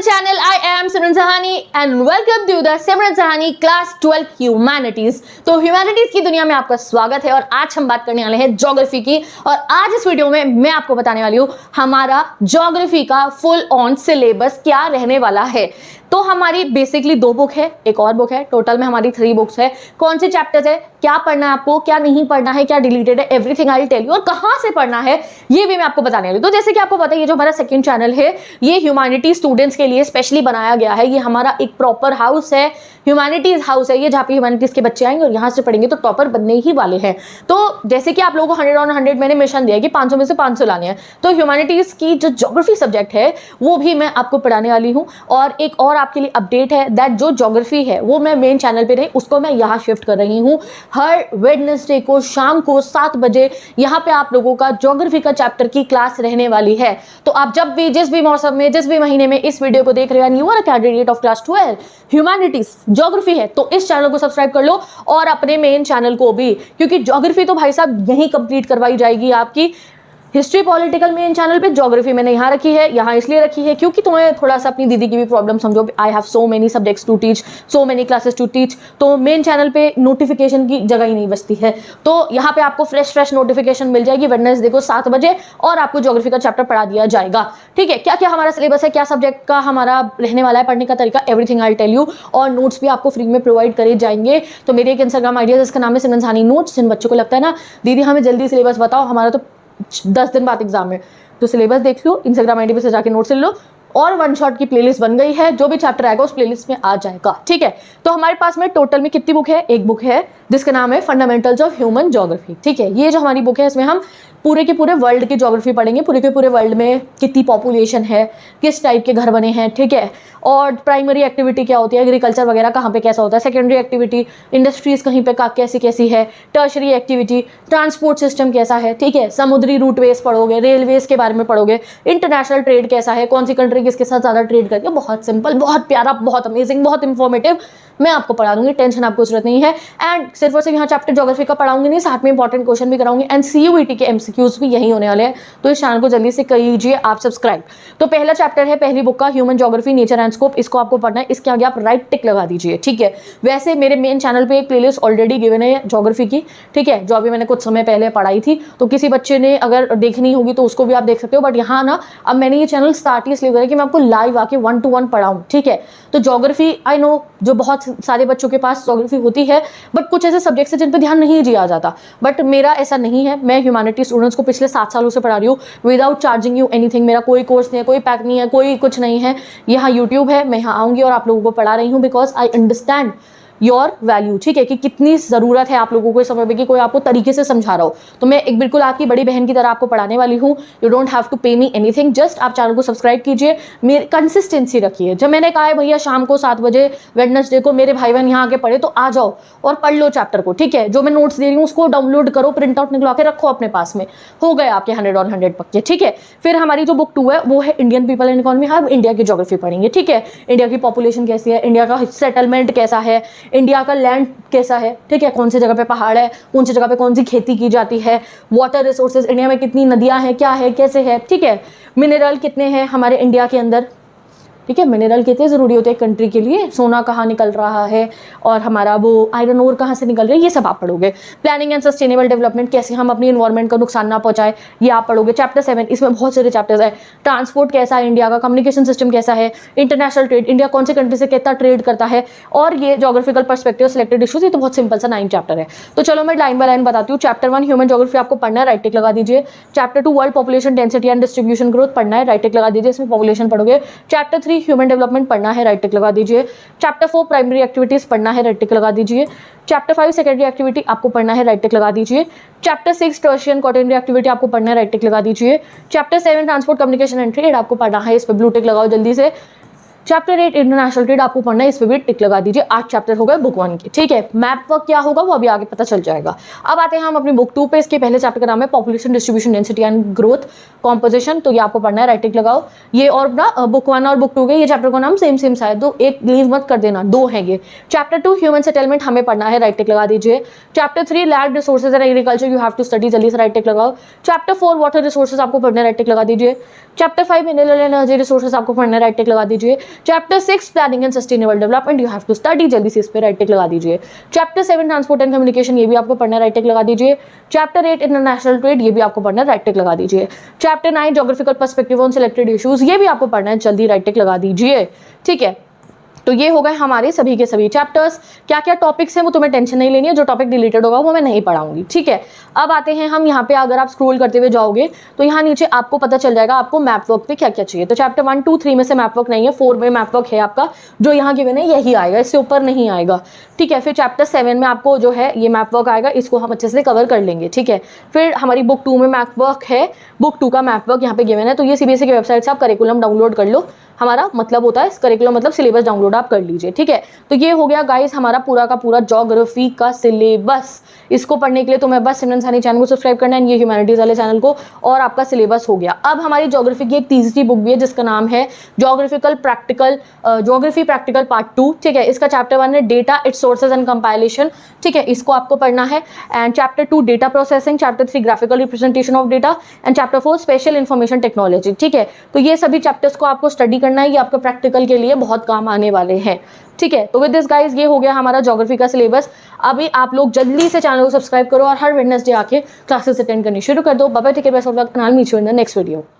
the channel. I am Simran Sahani and welcome to the Simran Sahani Class 12 Humanities. तो humanities की दुनिया में आपका स्वागत है और आज हम बात करने वाले हैं ज्योग्राफी की। और आज इस वीडियो में मैं आपको बताने वाली हूँ हमारा ज्योग्राफी का फुल ऑन सिलेबस क्या रहने वाला है। तो हमारी बेसिकली 2 बुक है, एक और बुक है, टोटल में हमारी 3 बुक्स है। कौन से चैप्टर्स है, क्या पढ़ना है आपको, क्या नहीं पढ़ना है, क्या डिलीटेड है, everything I will tell you. और कहाँ से पढ़ना है ये भी मैं आपको बताने वाली हूँ। तो जैसे कि आपको पता है ये जो हमारा सेकंड चैनल है ये ह्यूमैनिटी स्टूडेंट्स के लिए स्पेशली बनाया गया है। ये हमारा एक प्रॉपर हाउस है, ह्यूमैनिटीज हाउस है ये, जहाँ पे ह्यूमैनिटीज के बच्चे आएंगे और यहाँ से पढ़ेंगे तो टॉपर बनने ही वाले हैं। तो जैसे कि आप लोगों को 100 on 100 मैंने मिशन दिया कि 500 में से 500 लाने हैं, तो ह्यूमैनिटीज की जो ज्योग्राफी सब्जेक्ट है वो भी मैं आपको पढ़ाने वाली हूँ। और एक और आपके लिए अपडेट है दैट जो ज्योग्राफी है वो मैं मेन चैनल पे नहीं, उसको मैं यहाँ शिफ्ट कर रही हूँ। हर वेडनेसडे को शाम को 7 बजे यहाँ पे आप लोगों का ज्योग्राफी का चैप्टर की क्लास रहने वाली है। तो आप जब भी जिस भी मौसम में जिस भी महीने में इस वीडियो को देख रहे हैं, you are a candidate of class 12 humanities geography है, तो इस चैनल को सब्सक्राइब कर लो और अपने मेन चैनल को भी, क्योंकि ज्योग्राफी तो भाई साहब यहीं कंप्लीट करवाई जाएगी आपकी। हिस्ट्री पॉलिटिकल मेन चैनल पे, ज्योग्राफी मैंने यहाँ रखी है, यहाँ इसलिए रखी है क्योंकि तुम्हें थोड़ा सा अपनी दीदी की भी प्रॉब्लम समझो। I have so many subjects to teach, so many classes to teach, तो मेन चैनल पे नोटिफिकेशन की जगह ही नहीं बचती है। तो यहाँ पे आपको फ्रेश नोटिफिकेशन मिल जाएगी वेडनेसडे को 7 बजे और आपको ज्योग्राफी का चैप्टर पढ़ा दिया जाएगा। ठीक है, क्या क्या हमारा सिलेबस है, क्या सब्जेक्ट का हमारा रहने वाला है, पढ़ने का तरीका, एवरीथिंग आई टेल यू। और नोट्स भी आपको फ्री में प्रोवाइड करे जाएंगे। तो मेरे एक इंस्टाग्राम आईडी है जिसका नाम है सिमरन सहानी नोट्स। जिन बच्चों को लगता है ना दीदी हमें जल्दी सिलेबस बताओ, हमारा तो 10 दिन बाद एग्जाम है, तो सिलेबस देख लो, इंस्टाग्राम आईडी पे से जाके नोट्स ले लो और वन शॉट की प्लेलिस्ट बन गई है। जो भी चैप्टर आएगा उस प्लेलिस्ट में आ जाएगा। ठीक है, तो हमारे पास में टोटल में कितनी बुक है, एक बुक है जिसका नाम है फंडामेंटल्स ऑफ ह्यूमन ज्योग्राफी। ठीक है, ये जो हमारी बुक है इसमें हम पूरे के पूरे वर्ल्ड की ज्योग्राफी पढ़ेंगे, पूरे के पूरे वर्ल्ड में कितनी पॉपुलेशन है, किस टाइप के घर बने हैं, ठीक है, और प्राइमरी एक्टिविटी क्या होती है, एग्रीकल्चर वगैरह कहाँ पे कैसा होता है, सेकेंडरी एक्टिविटी इंडस्ट्रीज कहीं पे कैसी कैसी है, टर्शरी एक्टिविटी ट्रांसपोर्ट सिस्टम कैसा है, ठीक है, समुद्री रूटवेज पढ़ोगे, रेलवेज के बारे में पढ़ोगे, इंटरनेशनल ट्रेड कैसा है, कौन सी कंट्री किसके साथ ज़्यादा ट्रेड करती है। बहुत सिंपल, बहुत प्यारा, बहुत अमेजिंग, बहुत इंफॉर्मेटिव मैं आपको पढ़ा दूंगी, टेंशन आपको जरूरत नहीं है। एंड सिर्फ और सिर्फ यहाँ चैप्टर ज्योग्राफी का पढ़ाऊंगी नहीं, साथ में इंपॉर्टेंट क्वेश्चन भी कराऊंगी एंड CUET के MCQs भी यही होने वाले हैं। तो इस चैनल को जल्दी से कीजिए आप सब्सक्राइब। तो पहला चैप्टर है पहली बुक का human geography nature and scope, इसको आपको पढ़ना है। इसके आगे आप राइट टिक लगा दीजिए। ठीक है, वैसे मेरे मेन चैनल पे एक प्लेलिस्ट ऑलरेडी गिवन है ज्योग्राफी की, ठीक है, जो अभी मैंने कुछ समय पहले पढ़ाई थी, तो किसी बच्चे ने अगर देखनी होगी तो उसको भी आप देख सकते हो। बट यहाँ ना अब मैंने ये चैनल स्टार्ट ही इसलिए करा कि मैं आपको लाइव आके 1-to-1 पढ़ाऊँ। ठीक है, तो ज्योग्राफी आई नो जो बहुत सारे बच्चों के पास ज्योग्राफी होती है, बट कुछ ऐसे सब्जेक्ट्स हैं जिन पे ध्यान नहीं दिया जाता। बट मेरा ऐसा नहीं है, मैं ह्यूमैनिटी स्टूडेंट्स को पिछले 7 सालों से पढ़ा रही हूँ विदाउट चार्जिंग यू एनीथिंग। मेरा कोई कोर्स नहीं है, कोई पैक नहीं है, कोई कुछ नहीं है। यहाँ यूट्यूब है, मैं यहाँ आऊँगी और आप लोगों को पढ़ा रही हूँ because I understand your value. ठीक है, कि कितनी ज़रूरत है आप लोगों को इस समय पे कि कोई आपको तरीके से समझा रहा हो। तो मैं एक बिल्कुल आपकी बड़ी बहन की तरह आपको पढ़ाने वाली हूँ। यू डोंट हैव टू पे मी एनीथिंग, जस्ट आप चैनल को सब्सक्राइब कीजिए, मेरी कंसिस्टेंसी रखिए। जब मैंने कहा है भैया शाम को 7 बजे वेडनेसडे को मेरे भाई बहन यहाँ आके पढ़े, तो आ जाओ और पढ़ लो चैप्टर को। ठीक है, जो मैं नोट्स दे रही हूँ उसको डाउनलोड करो, प्रिंट आउट निकलवा के रखो अपने पास में, हो गए आपके 100 on 100 पक्के। ठीक है, फिर हमारी जो बुक 2 है वो है इंडियन पीपल एंड इकोनॉमी। हम इंडिया की ज्योग्राफी पढ़ेंगे। ठीक है, इंडिया की पॉपुलेशन कैसी है, इंडिया का सेटलमेंट कैसा है, इंडिया का लैंड कैसा है, ठीक है, कौन सी जगह पे पहाड़ है, कौन सी जगह पे कौन सी खेती की जाती है, वाटर रिसोर्सेज इंडिया में कितनी नदियां हैं, क्या है, कैसे है, ठीक है, मिनरल कितने हैं हमारे इंडिया के अंदर, ठीक है, मिनरल कितने ज़रूरी होते हैं कंट्री के लिए, सोना कहाँ निकल रहा है और हमारा वो आयरन ओर कहाँ से निकल रहा है, ये सब आप पढ़ोगे। प्लानिंग एंड सस्टेनेबल डेवलपमेंट, कैसे हम अपनी एनवायरनमेंट को नुकसान ना पहुंचाए, ये आप पढ़ोगे। चैप्टर 7, इसमें बहुत सारे चैप्टर्स है। ट्रांसपोर्ट कैसा है इंडिया का, कम्युनिकेशन सिस्टम कैसा है, इंटरनेशनल ट्रेड, इंडिया कौन से कंट्री से कितना ट्रेड करता है, और ये ज्योग्राफिकल पर्सपेक्टिव सिलेक्टेड इशूज। ये तो बहुत सिंपल सा 9 चैप्टर है। तो चलो मैं लाइन बाय लाइन बताती हूँ। चैप्टर 1 ह्यूमन ज्योग्राफी आपको पढ़ना है, राइट टिक लगा दीजिए। Chapter 2 world population density and distribution growth पढ़ना है, राइट टिक लगा दीजिए, इसमें पॉपुलेशन पढ़ोगे। चैप्टर 3 ह्यूमन डेवलपमेंट पढ़ना है, राइट टिक लगा दीजिए। चैप्टर 4 प्राइमरी एक्टिविटीज पढ़ना है, राइट टिक लगा दीजिए। चैप्टर 5 सेकेंडरी एक्टिविटी आपको पढ़ना है, राइट टिक लगा दीजिए। चैप्टर 6 टर्शियन क्वाटरनरी एक्टिविटी आपको पढ़ना है, राइट टिक लगा दीजिए। Chapter 7 transport communication and trade आपको पढ़ना है, इस पर ब्लू टिक लगाओ जल्दी से। चैप्टर 8 इंटरनेशनल ट्रेड आपको पढ़ना है, इस पे भी टिक लगा दीजिए। 8 चैप्टर हो गए बुक 1 के, ठीक है। मैप वर्क क्या होगा वो अभी आगे पता चल जाएगा। अब आते हैं हम अपनी बुक 2 पे। इसके पहले चैप्टर का नाम है population distribution density and growth composition, तो ये आपको पढ़ना है, राइट टिक लगाओ। ये और ना बुक 1 और बुक 2 के ये चैप्टर का नाम सेम सा है, दो एक लीव मत कर देना, 2 है ये। चैप्टर 2 ह्यूमन सेटलमेंट हमें पढ़ना है, राइट टिक लगा दीजिए। Chapter 3 land resources and agriculture you have to study, जल्दी से राइट टिक लगाओ। चैप्टर 4 वाटर रिसोर्सेज आपको पढ़ना है, राइट टिक लगा दीजिए। चैप्टर 5 मिनरल एनर्जी रिसोर्सेज आपको पढ़ना है, राइट टिक लगा दीजिए। Chapter 6 planning and sustainable development you have to study, जल्दी से इस पे राइट टिक लगा दीजिए। चैप्टर 7 ट्रांसपोर्ट एंड कम्युनिकेशन ये भी आपको पढ़ना है, राइट टिक लगा दीजिए। चैप्टर 8 इंटरनेशनल ट्रेड ये भी आपको पढ़ना है, राइट टिक लगा दीजिए। Chapter 9 geographical perspective on selected issues ये भी आपको पढ़ना है, जल्दी राइट टिक लगा दीजिए, ठीक है। तो ये हो गए हमारे सभी के सभी चैप्टर्स। क्या क्या टॉपिक्स हैं वो तुम्हें टेंशन नहीं लेनी है, जो टॉपिक डिलीटेड होगा वो मैं नहीं पढ़ाऊंगी, ठीक है। अब आते हैं हम यहाँ पे, अगर आप स्क्रॉल करते हुए जाओगे तो यहाँ नीचे आपको पता चल जाएगा आपको मैप वर्क पे क्या क्या चाहिए। तो चैप्टर 1, 2, 3 में से मैप वर्क नहीं है, 4 में मैप वर्क है आपका, जो यहाँ गिवन है यही आएगा, इससे ऊपर नहीं आएगा, ठीक है। फिर चैप्टर 7 में आपको जो है ये मैप वर्क आएगा, इसको हम अच्छे से कवर कर लेंगे, ठीक है। फिर हमारी बुक 2 में मैप वर्क है, बुक 2 का मैप वर्क यहाँ पे गिवन है, तो ये सीबीएसई की वेबसाइट से आप करिकुलम डाउनलोड कर लो, हमारा मतलब होता है करिकुलम मतलब सिलेबस डाउनलोड आप कर लीजिए, ठीक है। तो ये हो गया गाइस हमारा पूरा का पूरा ज्योग्राफी का सिलेबस। इसको पढ़ने के लिए तुम्हें बस सिमरन सहानी चैनल को सब्सक्राइब करना है, ये ह्यूमैनिटीज वाले चैनल को, और आपका सिलेबस हो गया। अब हमारी ज्योग्राफी की एक तीसरी बुक भी है जिसका नाम है ज्योग्राफी प्रैक्टिकल पार्ट 2, ठीक है। इसका चैप्टर 1 है data it's sources and compilation, ठीक है, इसको आपको पढ़ना है। And chapter 2 data processing, chapter 3 graphical representation of data, and chapter 4 special information technology, ठीक है। तो ये सभी चैप्टर्स को आपको स्टडी करना है, ये आपका प्रैक्टिकल के लिए बहुत काम आने वाले हैं, ठीक है। तो विद दिस गाइस ये हो गया हमारा ज्योग्राफी का सिलेबस। अभी आप लोग जल्दी से चैनल को सब्सक्राइब करो और हर वेडनेसडे आके क्लासेस अटेंड करनी शुरू कर दो। Bye bye, take care, best of luck, and I will meet you in the next video.